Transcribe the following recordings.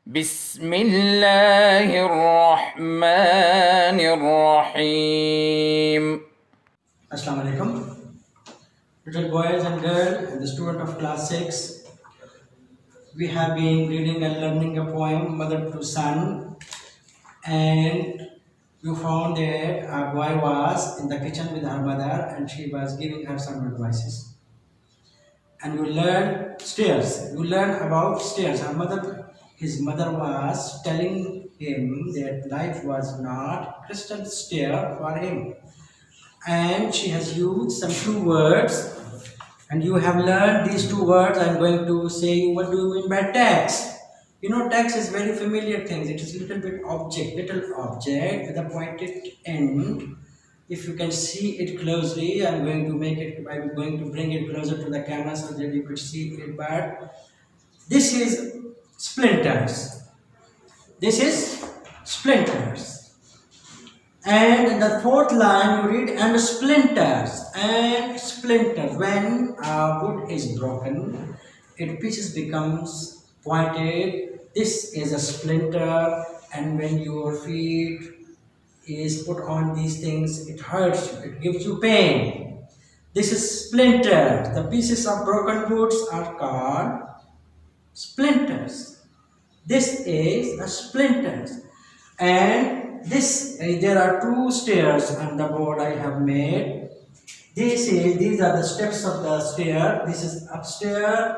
بسم الله الرحمن الرحيم. Assalamu alaikum. Little boys and girls and the student of class 6, we have been reading and learning a poem, Mother to Son, and you found that a boy was in the kitchen with her mother and she was giving her some advices. And you learn stairs. You learn about stairs. His mother was telling him that life was not crystal stair for him. And she has used some two words, and you have learned these two words. I'm going to say what do you mean by tax. You know, tax is very familiar thing. It is little object with a pointed end. If you can see it closely, I'm going to bring it closer to the camera so that you could see it. But this is splinters. This is splinters. And in the fourth line you read and splinters. And splinters. When wood is broken, its pieces becomes pointed. This is a splinter, and when your feet is put on these things, it hurts you, it gives you pain. This is splinter. The pieces of broken woods are called splinters. This is the splinters. And there are two stairs on the board I have made. These are the steps of the stair. This is upstairs.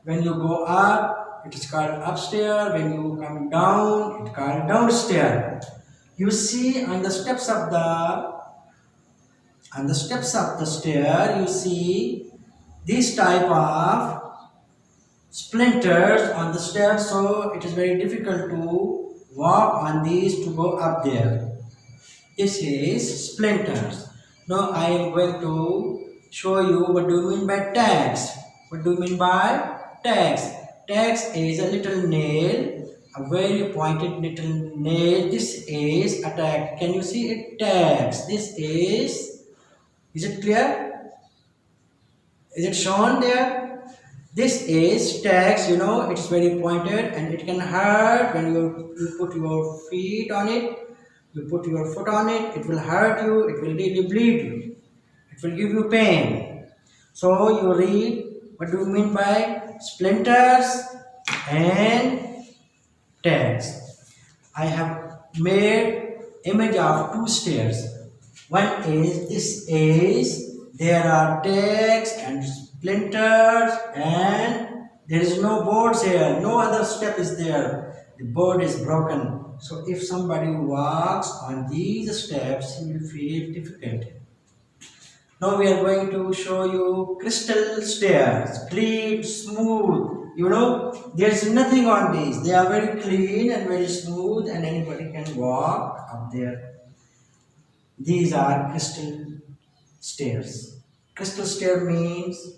When you go up, it is called upstairs. When you come down, it is called downstairs. You see on the steps of the stair, you see this type of splinters on the steps, so it is very difficult to walk on these to go up there. This is splinters. Now I am going to show you what do you mean by tags. What do you mean by tags? Tags is a little nail, a very pointed little nail. This is a tag. Can you see it? Tags. This is it clear? Is it shown there? This is tags. You know, it's very pointed and it can hurt when you put your feet on it. You put your foot on it, it will hurt you, it will really bleed you. It will give you pain. So you read, what do you mean by splinters and tags? I have made image of two stairs. One is, there are tags and splinters, and there is no boards here, no other step is there. The board is broken. So if somebody walks on these steps, he will feel difficult. Now we are going to show you crystal stairs, clean, smooth. You know, there is nothing on these. They are very clean and very smooth, and anybody can walk up there. These are crystal stairs. Crystal stair means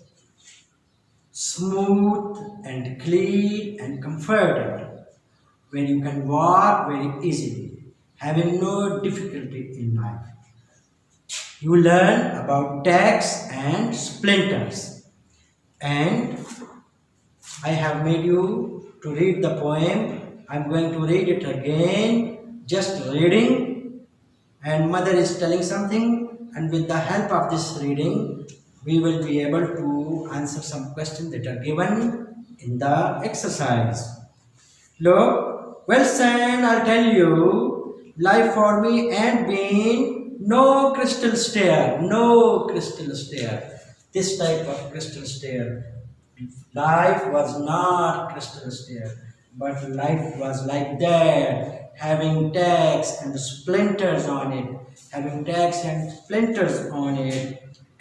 smooth and clean and comfortable, where you can walk very easily, having no difficulty in life. You learn about tags and splinters. And I have made you to read the poem. I'm going to read it again, just reading. And mother is telling something, and with the help of this reading, we will be able to answer some questions that are given in the exercise. Look, well son, I'll tell you, life for me ain't been no crystal stair, no crystal stair. This type of crystal stair. Life was not crystal stair, but life was like that, having tags and splinters on it,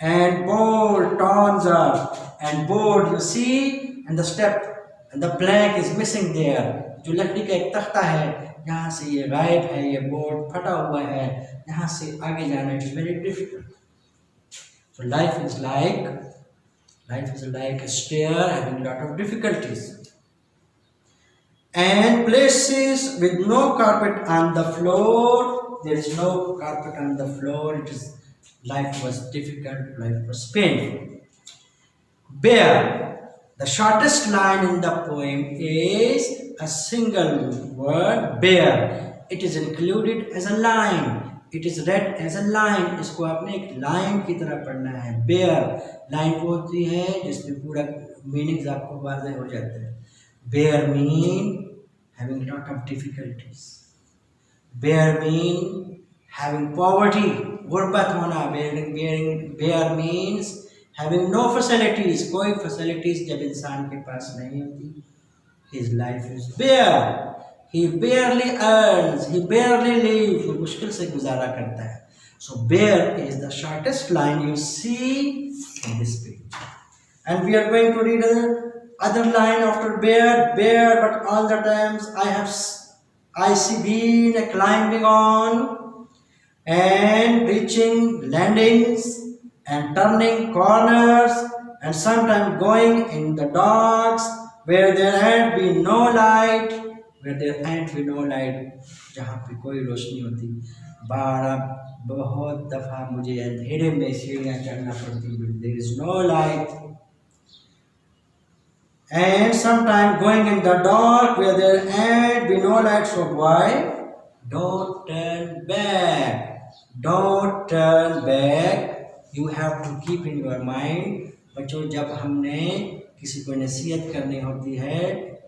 and board turns up, and board you see, and the step and the blank is missing there. जो लकड़ी का एक तख्ता है, यहाँ से ये गायब है, ये बोर्ड फटा हुआ है, यहाँ से आगे जाना it is very difficult. So life is like a stair having a lot of difficulties. And places with no carpet on the floor, there is no carpet on the floor, life was difficult, life was painful. Bare, The shortest line in the poem is a single word bear. It is included as a line. It is read as a line. इसको आपने एक line की तरह पढ़ना है. Bear line वो होती है जिसमें पूरा meanings आपको वाज़ेह हो जाते हैं. Bear mean having lot of difficulties. Bear mean having poverty. गुर्बत होना. Bear means having no facilities. कोई facilities जब इंसान के पास नहीं होती. His life is bare. He barely earns. He barely lives. वो मुश्किल से गुजारा करता है. So bare is the shortest line you see in this page. And we are going to read other line after bare. Bare, but all the times I see been climbing on and reaching landings and turning corners and sometimes going in the darks where there had been no light, जहाँ पे कोई रोशनी होती. बहुत दफ़ा मुझे अंधेरे में सीढ़ियाँ चढ़ना पड़ती. There is no light. And sometimes going in the dark where there had been no light. So why? Don't turn back. Don't turn back. You have to keep in your mind. बच्चों, जब हमने किसी को नसीहत करनी होती है,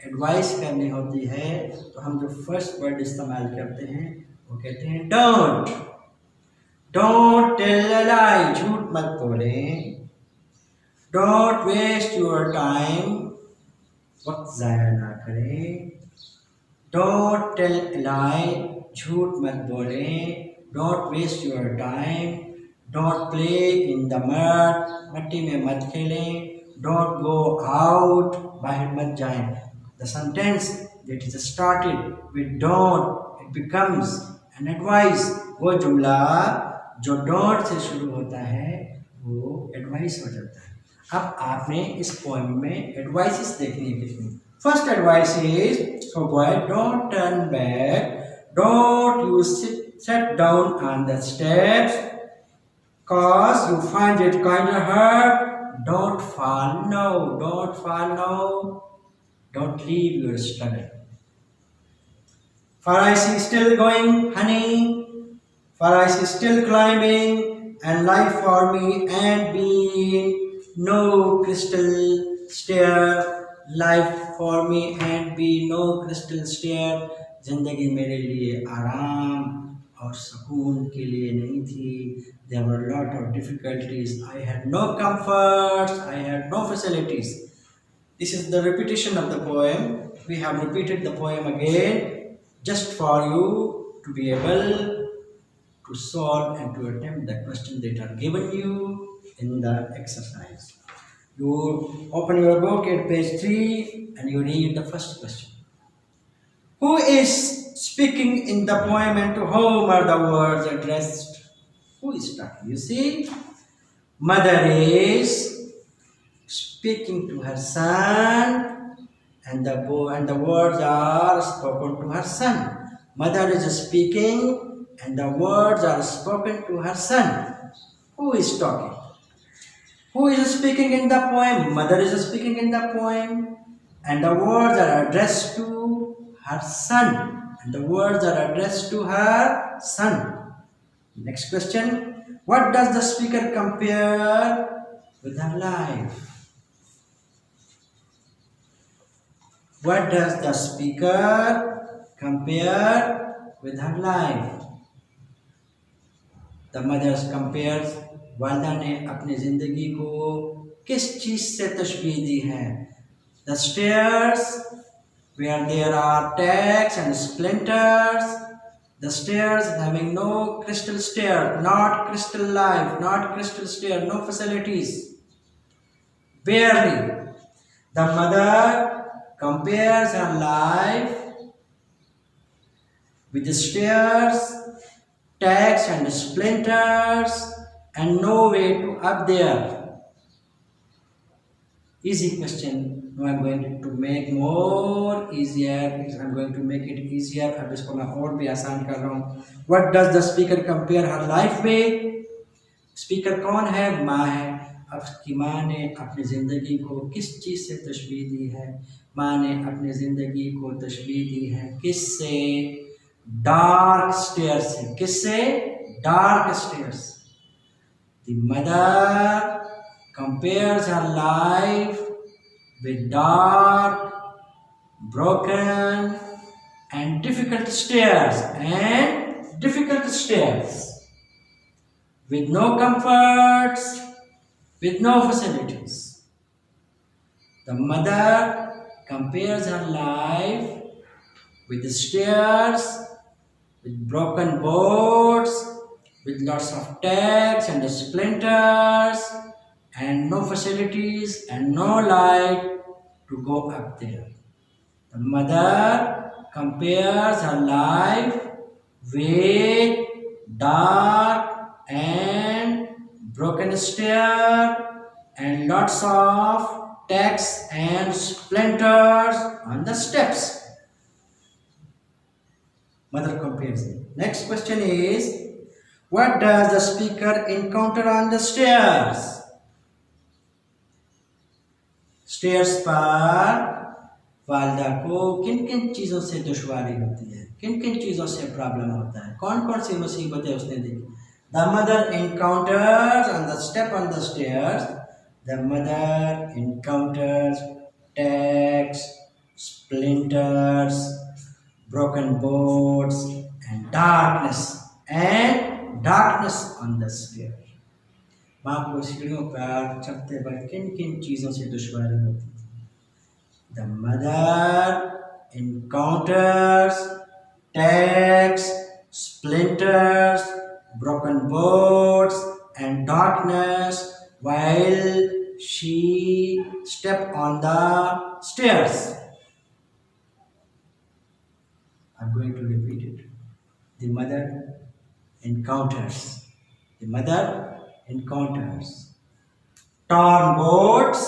advice करनी होती है, तो हम जो फर्स्ट वर्ड इस्तेमाल करते हैं वो कहते हैं don't. Don't tell a lie. झूठ मत बोलें. Don't waste your time. वक्त ज़ाया ना करें. Don't tell a lie. झूठ मत बोलें. Don't waste your time. Don't play in the mud. मट्टी में मत खेलें. Don't go out. बाहर मत जाएं. The sentence that is started with don't, it becomes an advice. वो जुमला जो don't से शुरू होता है वो एडवाइस हो जाता है. अब आपने इस पोएम में एडवाइसेस देखनी है कितनी. First advice is, so boy don't turn back. Don't you sit down on the steps cause you find it kind of hard. Don't fall now. Don't fall now. Don't leave your struggle. For I see still going, honey. For I see still climbing, and life for me and being no crystal stair. Life for me and be no crystal stair. जिंदगी मेरे लिए आराम और सुकून के लिए नहीं थी. There were a lot of difficulties. I had no comforts. I had no facilities. This is the repetition of the poem. We have repeated the poem again just for you to be able to solve and to attempt the questions that are given you in the exercise. You open your book at page 3 and you read the first question. Who is speaking in the poem and to whom are the words addressed? Who is talking? You see, mother is speaking to her son, and the words are spoken to her son. Mother is speaking, and the words are spoken to her son. Who is talking? Who is speaking in the poem? Mother is speaking in the poem, and the words are addressed to her son. And the words are addressed to her son. Next question. What does the speaker compare with her life? What does the speaker compare with her life? The mother compares. वालदा ने अपनी ज़िंदगी को किस चीज़ से तशबीह दी है? The stairs where there are tacks and splinters. The stairs having no crystal stair, not crystal life, not crystal stair, no facilities. Barely. The mother compares her life with the stairs, tacks and splinters, and no way to up there. Easy question. Now I'm going to make more easier. I'm going to make it easier. अब इसको मैं और भी आसान कर रहा हूँ. What does the speaker compare her life with? Speaker कौन है? माँ है. आपकी माँ ने अपनी ज़िंदगी को किस चीज़ से तशबीह दी है? माँ ने अपनी ज़िंदगी को तशबीह दी है किससे? डार्क स्टेयर से। किससे? Dark stairs. The mother compares her life with dark, broken, and difficult stairs, with no comforts, with no facilities. The mother compares her life with the stairs, with broken boards, with lots of tags and splinters, and no facilities and no light to go up there. The mother compares her life with dark and broken stair and lots of tags and splinters on the steps. Mother compares it. Next question is, what does the speaker encounter on the stairs? Stairs पर वालिदा को किन किन चीज़ों से दुश्वारी होती है, किन किन चीज़ों से प्रॉब्लम होता है, कौन कौन सी मुसीबतें उसने देखी? The mother encounters on the step on the stairs, the mother encounters tags, splinters, broken boards and darkness on the stairs. माँ को सीढ़ियों पर चढ़ते वक्त किन किन चीज़ों से दुश्वारी होती थी? The mother encounters tags, splinters, broken boards and darkness while she stepped on the stairs. I'm going to repeat it. The mother encounters torn boards,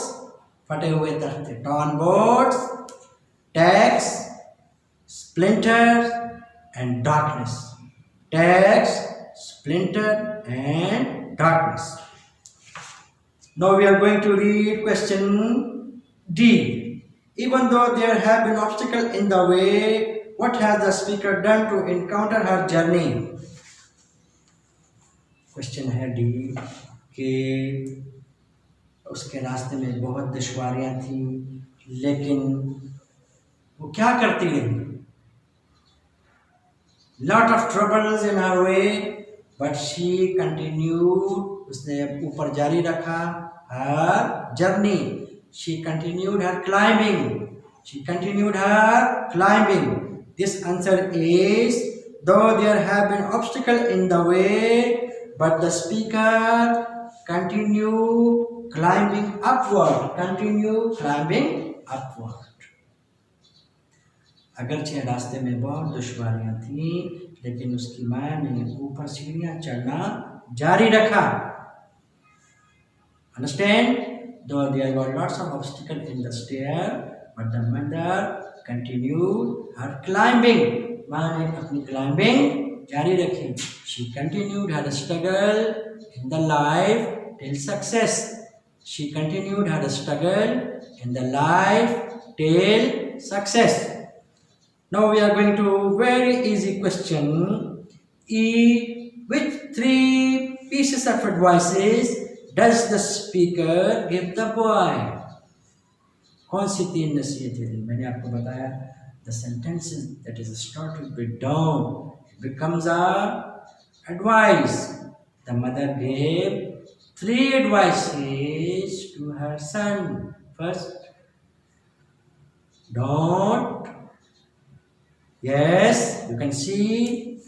फटे हुए तख्ते, torn boards, tags, splinters and darkness. Tags, splinter and darkness. Now we are going to read question D. Even though there have been obstacles in the way, what has the speaker done to encounter her journey? Question है D कि उसके रास्ते में बहुत दुश्वारियां थी, लेकिन वो क्या करती रही? Lot of troubles in her way, but she continued. उसने ऊपर जारी रखा her journey. She continued her climbing. This answer is, though there have been obstacles in the way, but the speaker continued climbing upward. अगरचे रास्ते में बहुत दुश्वारियां थी, लेकिन उसकी माँ ने ऊपर सीढ़ियां चढ़ना जारी रखा. Understand? Though there were lots of obstacles in the stair, but the mother continued her climbing. माँ ने अपनी climbing जारी रखी. She continued her struggle in the life till success. Now we are going to very easy question. E. Which three pieces of advices does the speaker give the boy? कौन सी तीन नसीहतें दी? मैंने आपको बताया, the sentences that is started with down becomes a advice. The mother gave three advices to her son. First, don't. Yes, you can see.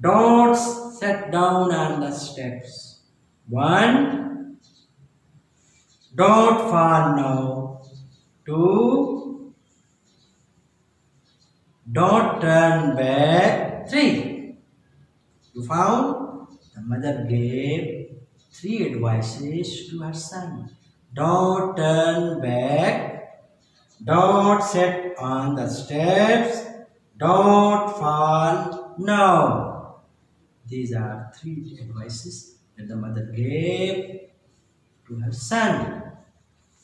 Don't sit down on the steps. 1. Don't fall now. 2. Don't turn back. 3. You found? The mother gave 3 advices to her son. Don't turn back. Don't sit on the steps. Don't fall now. These are 3 advices that the mother gave to her son.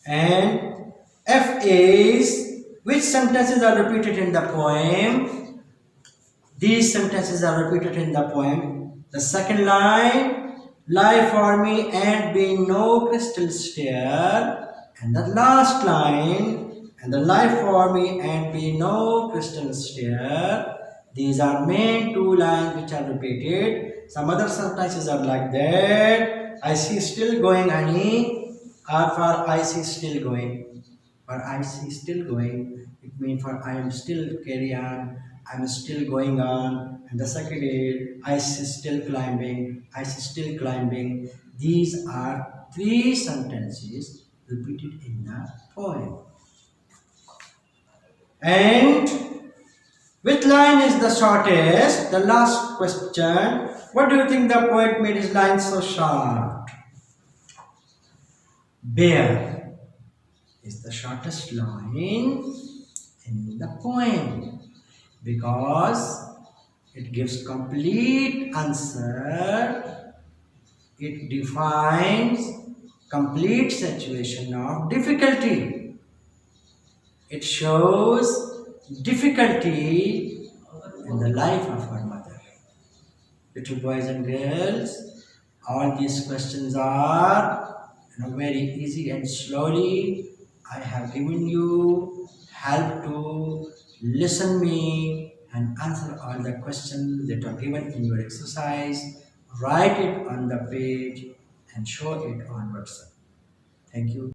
And F is which sentences are repeated in the poem? These sentences are repeated in the poem. The second line, lie for me and be no crystal stair. And the last line, and the lie for me and be no crystal stair. These are main two lines which are repeated. Some other sentences are like that. I see still going, honey. Or for I see still going. For I see still going, it means for I am still carry on. I'm still going on. And the second is I see still climbing. I see still climbing. These are three sentences repeated in the poem. And which line is the shortest? The last question. What do you think the poet made his line so short? Bear is the shortest line in the poem because it gives complete answer. It defines complete situation of difficulty. It shows difficulty in the life of our mother. Little boys and girls, all these questions are very easy and slowly. I have given you help to listen me and answer all the questions that are given in your exercise. Write it on the page and show it on WhatsApp. Thank you.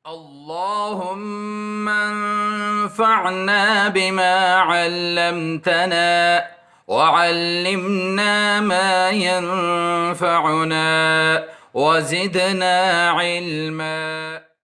اللهم انفعنا بما علمتنا وعلمنا ما ينفعنا وزدنا علما.